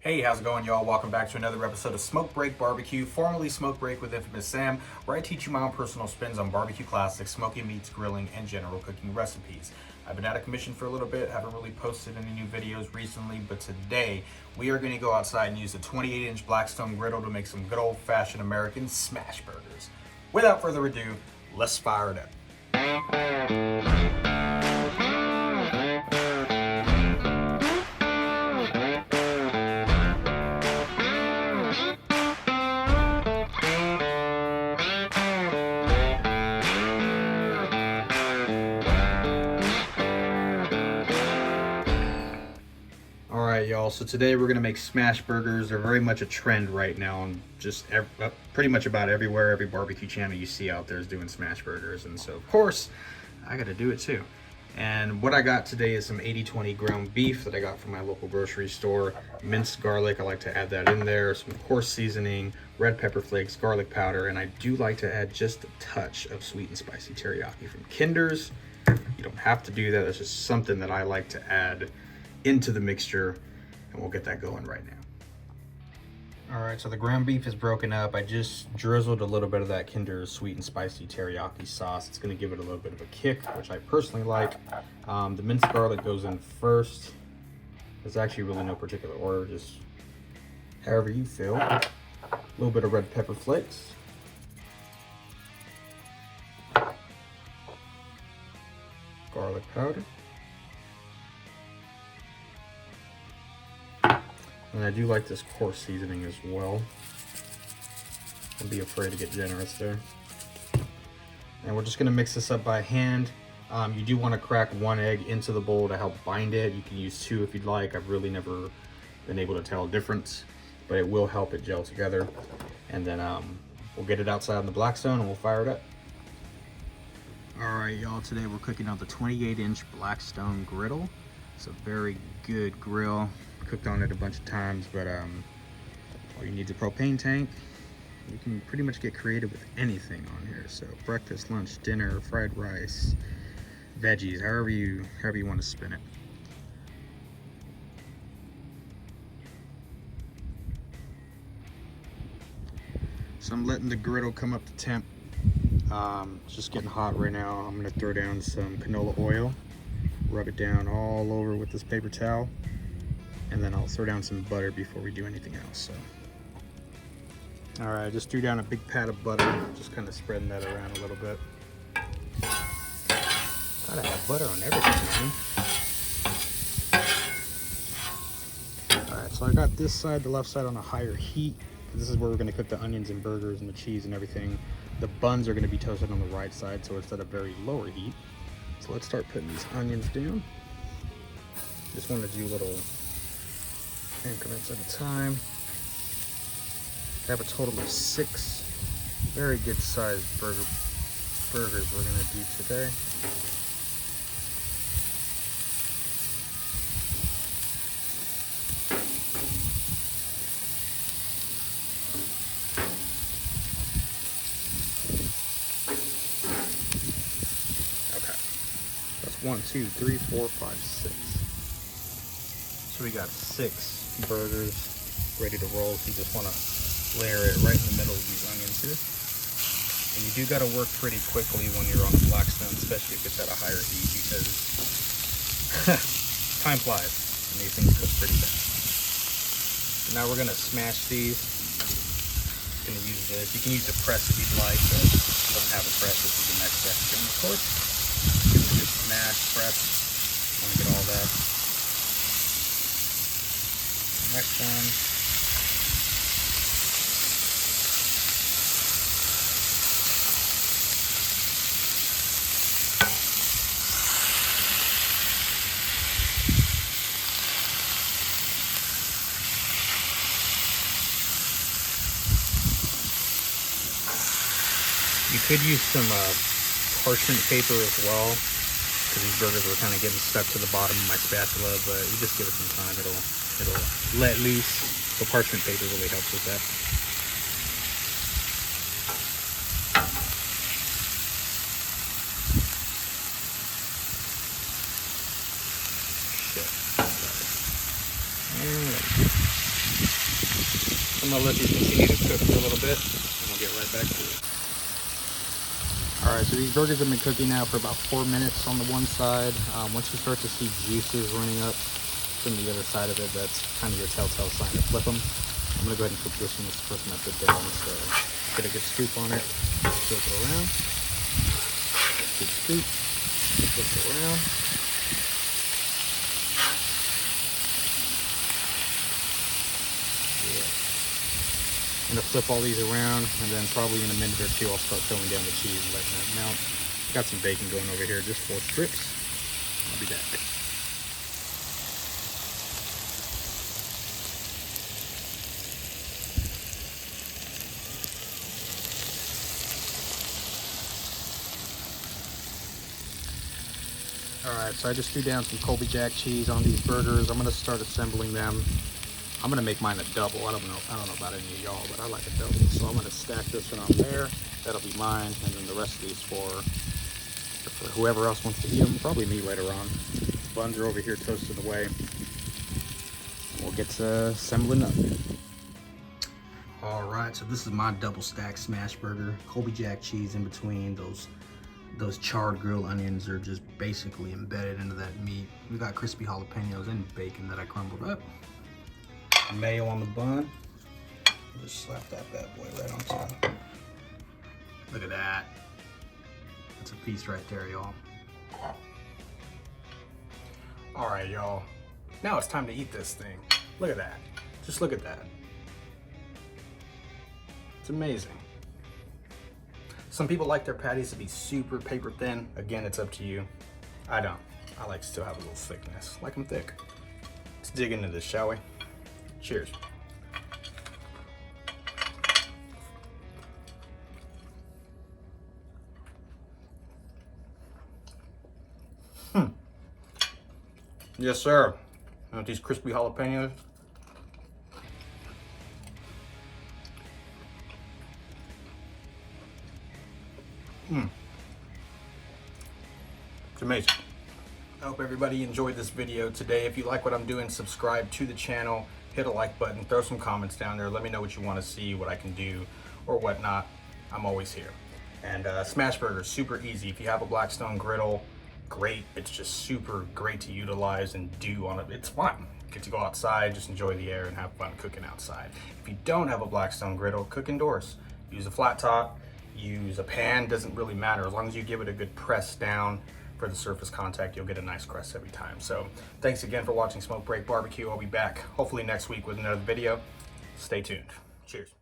Hey, how's it going, y'all? Welcome back to another episode of Smoke Break Barbecue, formerly Smoke Break with Infamous Sam, where I teach you my own personal spins on barbecue classics, smoky meats, grilling, and general cooking recipes. I've been out of commission for a little bit, haven't really posted any new videos recently, but today we are going to go outside and use a 28-inch Blackstone griddle to make some good old-fashioned American smash burgers. Without further ado, let's fire it up. Alright, y'all, so today we're going to make smash burgers. They're very much a trend right now on just pretty much about everywhere. Every barbecue channel you see out there is doing smash burgers, and so of course I got to do it too. And what I got today is some 80/20 ground beef that I got from my local grocery store, minced garlic, I like to add that in there, some coarse seasoning, red pepper flakes, garlic powder, and I do like to add just a touch of sweet and spicy teriyaki from Kinder's. You don't have to do that, that's just something that I like to add into the mixture, and we'll get that going right now. All right, so the ground beef is broken up. I just drizzled a little bit of that Kinder's sweet and spicy teriyaki sauce. It's gonna give it a little bit of a kick, which I personally like. The minced garlic goes in first. There's actually really no particular order, just however you feel. A little bit of red pepper flakes. Garlic powder. And I do like this coarse seasoning as well. Don't be afraid to get generous there. And we're just gonna mix this up by hand. You do wanna crack one egg into the bowl to help bind it. You can use two if you'd like. I've really never been able to tell a difference, but it will help it gel together. And then we'll get it outside on the Blackstone and we'll fire it up. All right, y'all, today we're cooking on the 28-inch Blackstone griddle. It's a very good grill. Cooked on it a bunch of times, but all you need is a propane tank. You can pretty much get creative with anything on here. So breakfast, lunch, dinner, fried rice, veggies, however you want to spin it. So I'm letting the griddle come up to temp. It's just getting hot right now. I'm gonna throw down some canola oil, rub it down all over with this paper towel, and then I'll throw down some butter before we do anything else. So, all right, I just threw down a big pat of butter, just kind of spreading that around a little bit. Gotta have butter on everything, man. All right, so I got this side, the left side, on a higher heat. This is where we're gonna cook the onions and burgers and the cheese and everything. The buns are gonna be toasted on the right side, so it's at a very lower heat. So let's start putting these onions down. Just want to do little increments at a time. I have a total of 6 very good sized burgers we're going to do today. Okay, that's 1, 2, 3, 4, 5, 6. So we got 6 burgers ready to roll. So you just want to layer it right in the middle of these onions here. And you do got to work pretty quickly when you're on the Blackstone, especially if it's at a higher heat, because time flies and these things cook pretty fast. So now we're going to smash these. Going to use this. You can use a press if you'd like, but if you don't have a press, this is the next step. Of course, just smash, press. Want to get all that. Next one. You could use some parchment paper as well, because these burgers were kind of getting stuck to the bottom of my spatula, but you just give it some time, it'll let loose. So parchment paper really helps with that. I'm gonna let these continue to cook for a little bit, and we'll get right back to it. All right, so these burgers have been cooking now for about 4 minutes on the one side. Once you start to see juices running up from the other side of it, that's kind of your telltale sign to flip them. I'm gonna go ahead and flip this one. This is the first one I put down. So get a good scoop on it, flip it around, good scoop, flip it around. I'm gonna flip all these around, and then probably in a minute or two I'll start throwing down the cheese and letting that melt. Got some bacon going over here, just 4 strips. I'll be back. All right, so I just threw down some Colby Jack cheese on these burgers. I'm gonna start assembling them. I'm gonna make mine a double. I don't know about any of y'all, but I like a double. So I'm gonna stack this one on there. That'll be mine, and then the rest of these for whoever else wants to eat them. Probably me later on. Buns are over here toasted away. We'll get to assembling up. All right, so this is my double stack smash burger. Colby Jack cheese in between. Those charred grilled onions are just basically embedded into that meat. We got crispy jalapenos and bacon that I crumbled up. Mayo on the bun. Just slap that bad boy right on top. Look at that. That's a piece right there, y'all. All right, y'all. Now it's time to eat this thing. Look at that. Just look at that. It's amazing. Some people like their patties to be super paper thin. Again, it's up to you. I don't. I like to still have a little thickness. Like them thick. Let's dig into this, shall we? Cheers. Yes, sir. Want these crispy jalapenos? It's amazing. I hope everybody enjoyed this video today. If you like what I'm doing, subscribe to the channel, hit a like button, throw some comments down there. Let me know what you want to see, what I can do, or whatnot. I'm always here. And smash burgers, super easy. If you have a Blackstone griddle, great. It's just super great to utilize and do on it. It's fun. Get to go outside, just enjoy the air and have fun cooking outside. If you don't have a Blackstone griddle, cook indoors. Use a flat top, use a pan, doesn't really matter. As long as you give it a good press down for the surface contact, you'll get a nice crust every time. So thanks again for watching Smoke Break Barbecue. I'll be back hopefully next week with another video. Stay tuned. Cheers.